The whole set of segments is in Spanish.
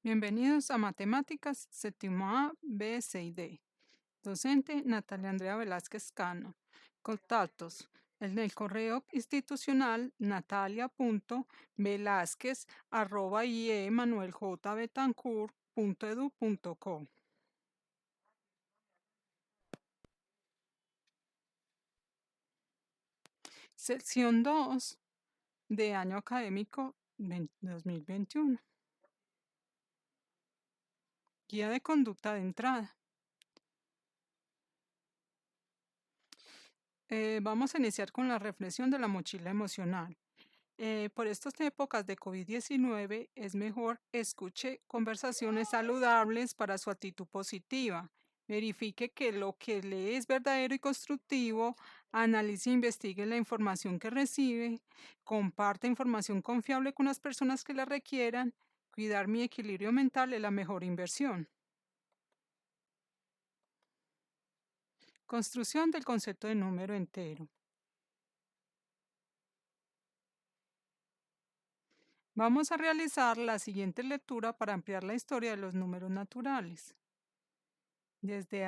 Bienvenidos a Matemáticas, séptimo A, B, C y D. Docente Natalia Andrea Velázquez Cano. Contactos. El del correo institucional natalia.velázquez@iemanueljbetancourt.edu.co. Sección 2 de año académico 2021. Guía de conducta de entrada. Vamos a iniciar con la reflexión de la mochila emocional. Por estas épocas de COVID-19 es mejor escuche conversaciones saludables para su actitud positiva. Verifique que lo que lee es verdadero y constructivo, analice e investigue la información que recibe, comparte información confiable con las personas que la requieran. Cuidar mi equilibrio mental es la mejor inversión. Construcción del concepto de número entero. Vamos a realizar la siguiente lectura para ampliar la historia de los números naturales. Desde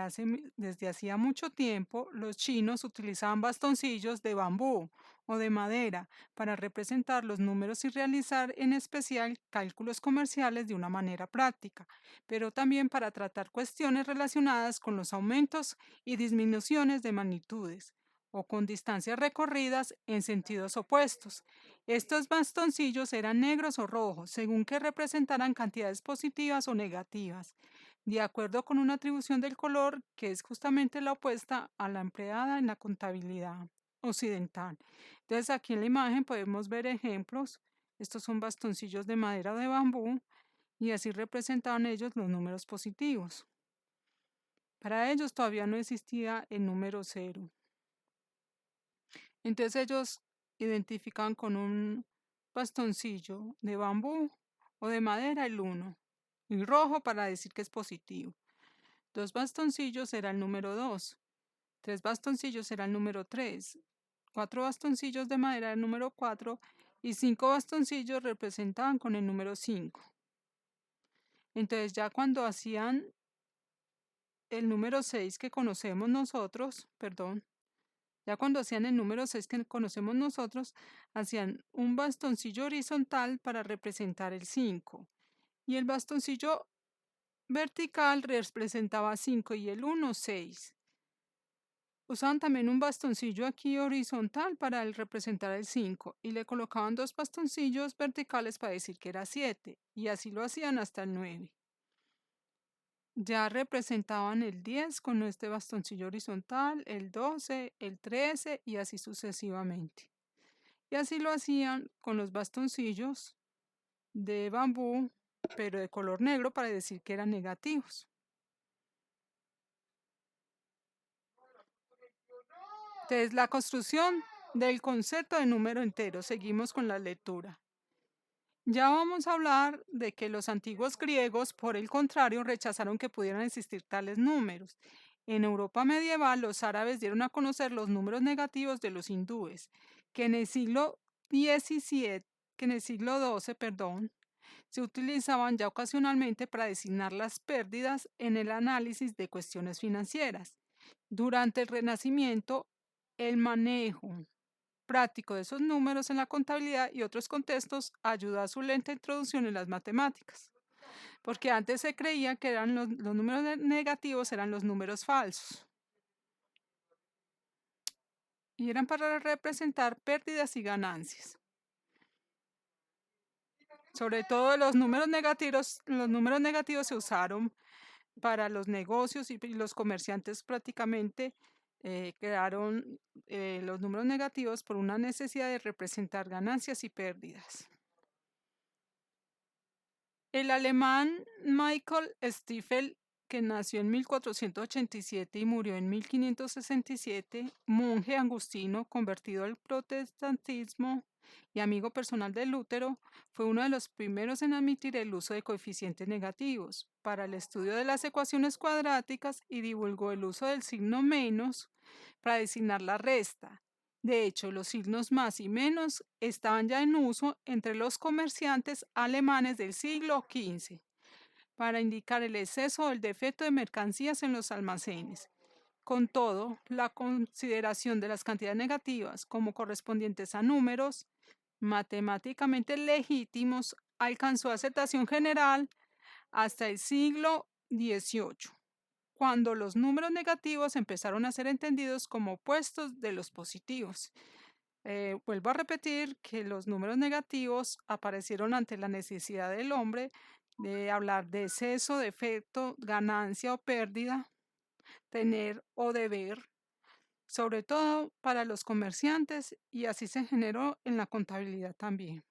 hacía mucho tiempo, los chinos utilizaban bastoncillos de bambú o de madera para representar los números y realizar en especial cálculos comerciales de una manera práctica, pero también para tratar cuestiones relacionadas con los aumentos y disminuciones de magnitudes o con distancias recorridas en sentidos opuestos. Estos bastoncillos eran negros o rojos, según que representaran cantidades positivas o negativas de acuerdo con una atribución del color que es justamente la opuesta a la empleada en la contabilidad occidental. Entonces aquí en la imagen podemos ver ejemplos. Estos son bastoncillos de madera o de bambú y así representaban ellos los números positivos. Para ellos todavía no existía el número cero. Entonces ellos identificaban con un bastoncillo de bambú o de madera el 1 y rojo para decir que es positivo. 2 bastoncillos era el número 2, 3 bastoncillos era el número 3, 4 bastoncillos de madera el número 4 y 5 bastoncillos representaban con el número 5. Entonces ya cuando hacían el número 6 que conocemos nosotros, ya cuando hacían el número 6 que conocemos nosotros, hacían un bastoncillo horizontal para representar el 5 y el bastoncillo vertical representaba 5 y el 1, 6. Usaban también un bastoncillo aquí horizontal para representar el 5 y le colocaban 2 bastoncillos verticales para decir que era 7 y así lo hacían hasta el 9. Ya representaban el 10 con este bastoncillo horizontal, el 12, el 13 y así sucesivamente. Y así lo hacían con los bastoncillos de bambú, pero de color negro para decir que eran negativos. Entonces, la construcción del concepto de número entero. Seguimos con la lectura. Ya vamos a hablar de que los antiguos griegos, por el contrario, rechazaron que pudieran existir tales números. En Europa medieval, los árabes dieron a conocer los números negativos de los hindúes, que en el siglo XVII, que en el siglo XII, se utilizaban ya ocasionalmente para designar las pérdidas en el análisis de cuestiones financieras. Durante el Renacimiento, el manejo práctico de esos números en la contabilidad y otros contextos ayuda a su lenta introducción en las matemáticas, porque antes se creía que eran los números negativos eran los números falsos y eran para representar pérdidas y ganancias. Sobre todo los números negativos se usaron para los negocios y los comerciantes prácticamente crearon los números negativos por una necesidad de representar ganancias y pérdidas. El alemán Michael Stiefel, que nació en 1487 y murió en 1567, monje agustino convertido al protestantismo y amigo personal de Lutero, fue uno de los primeros en admitir el uso de coeficientes negativos para el estudio de las ecuaciones cuadráticas y divulgó el uso del signo menos para designar la resta. De hecho, los signos más y menos estaban ya en uso entre los comerciantes alemanes del siglo XV. para indicar el exceso o el defecto de mercancías en los almacenes. Con todo, la consideración de las cantidades negativas como correspondientes a números matemáticamente legítimos alcanzó aceptación general hasta el siglo XVIII, cuando los números negativos empezaron a ser entendidos como opuestos de los positivos. Vuelvo a repetir que los números negativos aparecieron ante la necesidad del hombre de hablar de exceso, defecto, ganancia o pérdida, tener o deber, sobre todo para los comerciantes, y así se generó en la contabilidad también.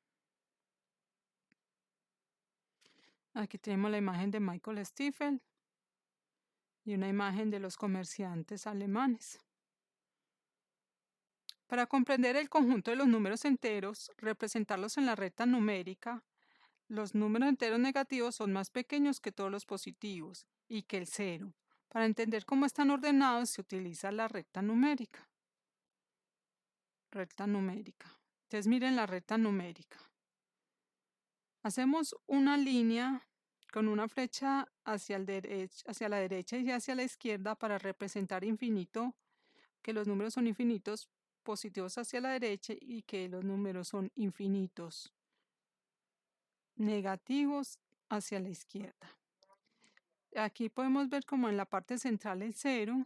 Aquí tenemos la imagen de Michael Stiefel y una imagen de los comerciantes alemanes. Para comprender el conjunto de los números enteros, representarlos en la recta numérica, los números enteros negativos son más pequeños que todos los positivos y que el cero. Para entender cómo están ordenados, se utiliza la recta numérica. Recta numérica. Entonces miren la recta numérica. Hacemos una línea con una flecha hacia la derecha y hacia la izquierda para representar infinito, que los números son infinitos, positivos hacia la derecha, y que los números son infinitos, negativos hacia la izquierda. Aquí podemos ver como en la parte central el 0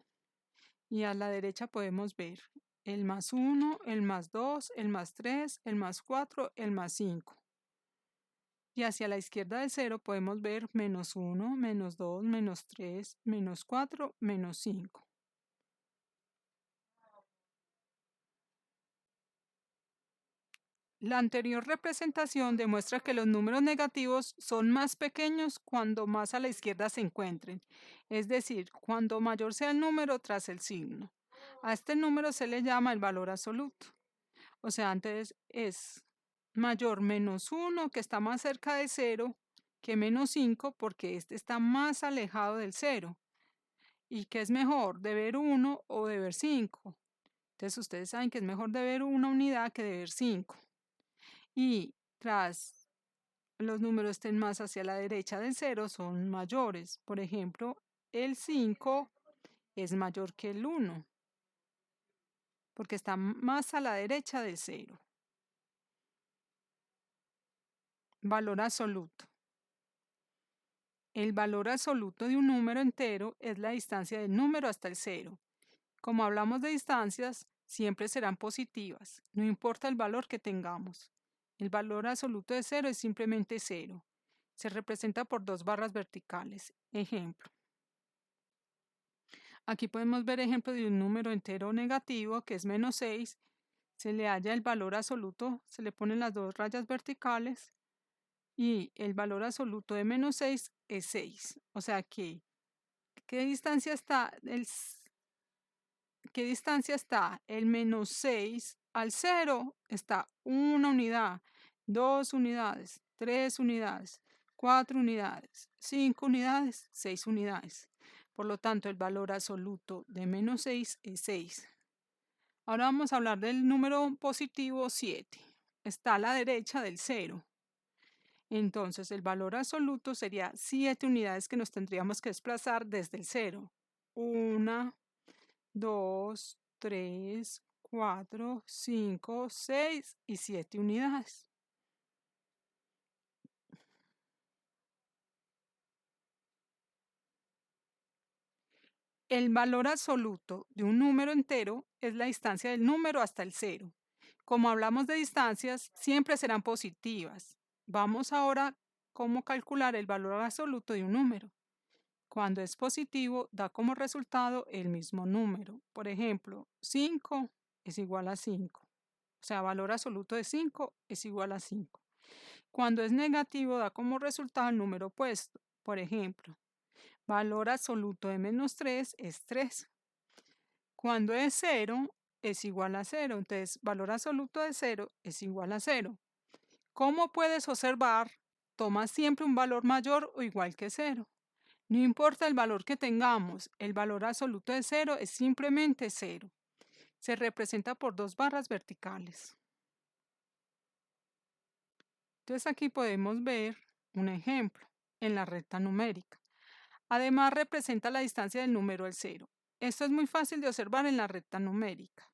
y a la derecha podemos ver el +1, el +2, el +3, el +4, el +5. Y hacia la izquierda del 0 podemos ver -1, -2, -3, -4, -5. La anterior representación demuestra que los números negativos son más pequeños cuando más a la izquierda se encuentren, es decir, cuando mayor sea el número tras el signo. A este número se le llama el valor absoluto. O sea, antes es mayor -1, que está más cerca de 0, que -5, porque este está más alejado del 0. ¿Y qué es mejor, deber 1 o deber 5? Entonces ustedes saben que es mejor deber una unidad que deber 5. Y tras los números estén más hacia la derecha del 0, son mayores. Por ejemplo, el 5 es mayor que el 1, porque está más a la derecha del 0. Valor absoluto. El valor absoluto de un número entero es la distancia del número hasta el 0. Como hablamos de distancias, siempre serán positivas, no importa el valor que tengamos. El valor absoluto de 0 es simplemente 0. Se representa por dos barras verticales. Ejemplo. Aquí podemos ver ejemplo de un número entero negativo que es -6. Se le halla el valor absoluto, se le ponen las dos rayas verticales y el valor absoluto de -6 es 6. O sea que, ¿qué distancia está el -6 al 0? Está una unidad, 2 unidades, 3 unidades, 4 unidades, 5 unidades, 6 unidades. Por lo tanto, el valor absoluto de -6 es 6. Ahora vamos a hablar del número positivo 7. Está a la derecha del 0. Entonces, el valor absoluto sería 7 unidades que nos tendríamos que desplazar desde el 0. 1, 2, 3, 4, 5, 6 y 7 unidades. El valor absoluto de un número entero es la distancia del número hasta el 0. Como hablamos de distancias, siempre serán positivas. Vamos ahora a cómo calcular el valor absoluto de un número. Cuando es positivo, da como resultado el mismo número. Por ejemplo, 5 es igual a 5. O sea, valor absoluto de 5 es igual a 5. Cuando es negativo, da como resultado el número opuesto. Por ejemplo, valor absoluto de -3 es 3. Cuando es 0, es igual a 0. Entonces, valor absoluto de 0 es igual a 0. Como puedes observar, toma siempre un valor mayor o igual que 0. No importa el valor que tengamos, el valor absoluto de 0 es simplemente 0. Se representa por dos barras verticales. Entonces aquí podemos ver un ejemplo. en la recta numérica. Además, representa la distancia del número al cero. Esto es muy fácil de observar en la recta numérica.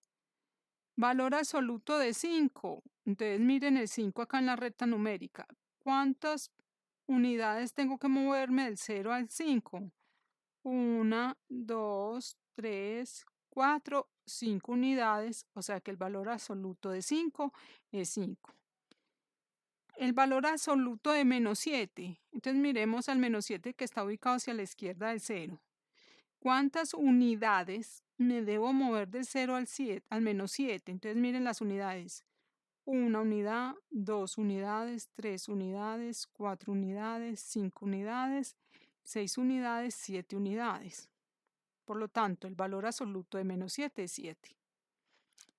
Valor absoluto de 5. Entonces, miren el 5 acá en la recta numérica. ¿Cuántas unidades tengo que moverme del 0 al 5? 1, 2, 3, 4, 5 unidades, o sea que el valor absoluto de 5 es 5. El valor absoluto de -7, entonces miremos al -7 que está ubicado hacia la izquierda del 0. ¿Cuántas unidades me debo mover del 0 al -7? Entonces miren las unidades. 1 unidad, 2 unidades, 3 unidades, 4 unidades, 5 unidades, 6 unidades, 7 unidades. Por lo tanto, el valor absoluto de -7 es 7,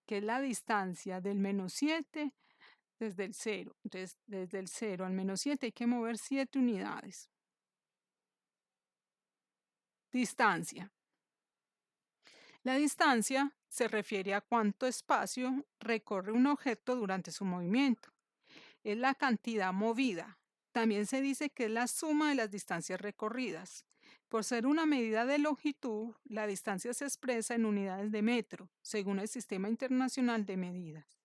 que es la distancia del -7 desde el 0. Entonces, desde el 0 al -7 hay que mover 7 unidades. Distancia. La distancia se refiere a cuánto espacio recorre un objeto durante su movimiento. Es la cantidad movida. También se dice que es la suma de las distancias recorridas. Por ser una medida de longitud, la distancia se expresa en unidades de metro, según el Sistema Internacional de Medidas.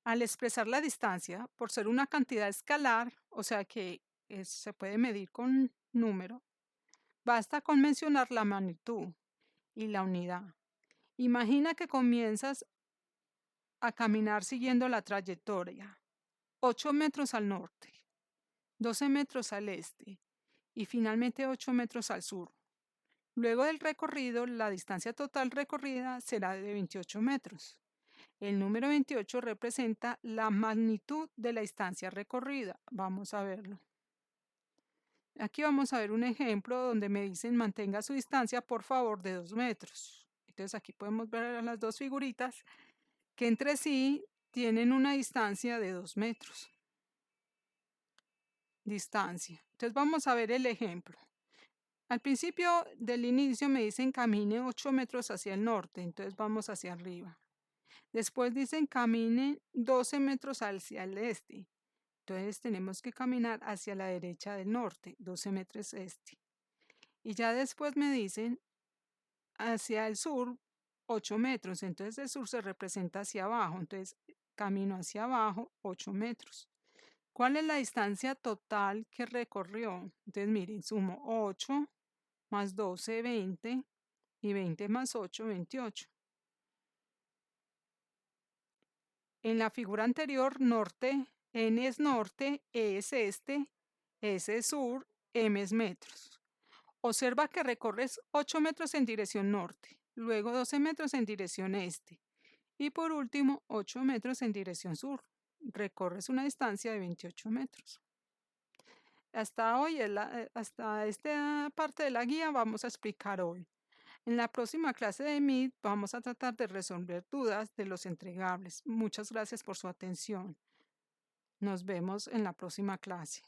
Al expresar la distancia, por ser una cantidad escalar, o sea que se puede medir con número, basta con mencionar la magnitud y la unidad. Imagina que comienzas a caminar siguiendo la trayectoria: 8 metros al norte, 12 metros al este y finalmente 8 metros al sur. Luego del recorrido, la distancia total recorrida será de 28 metros. El número 28 representa la magnitud de la distancia recorrida. Vamos a verlo. Aquí vamos a ver un ejemplo donde me dicen mantenga su distancia por favor de 2 metros. Entonces aquí podemos ver a las dos figuritas que entre sí tienen una distancia de 2 metros. Distancia. Entonces vamos a ver el ejemplo. Al principio del inicio me dicen camine 8 metros hacia el norte, entonces vamos hacia arriba. Después dicen camine 12 metros hacia el este, entonces tenemos que caminar hacia la derecha del norte, 12 metros este. Y ya después me dicen hacia el sur 8 metros, entonces el sur se representa hacia abajo, entonces camino hacia abajo 8 metros. ¿Cuál es la distancia total que recorrió? Entonces miren, sumo 8 más 12, 20 y 20 más 8, 28. En la figura anterior, norte, N es norte, E es este, S es sur, M es metros. Observa que recorres 8 metros en dirección norte, luego 12 metros en dirección este y por último 8 metros en dirección sur. Recorres una distancia de 28 metros. Hasta esta parte de la guía vamos a explicar hoy. En la próxima clase de Meet vamos a tratar de resolver dudas de los entregables. Muchas gracias por su atención. Nos vemos en la próxima clase.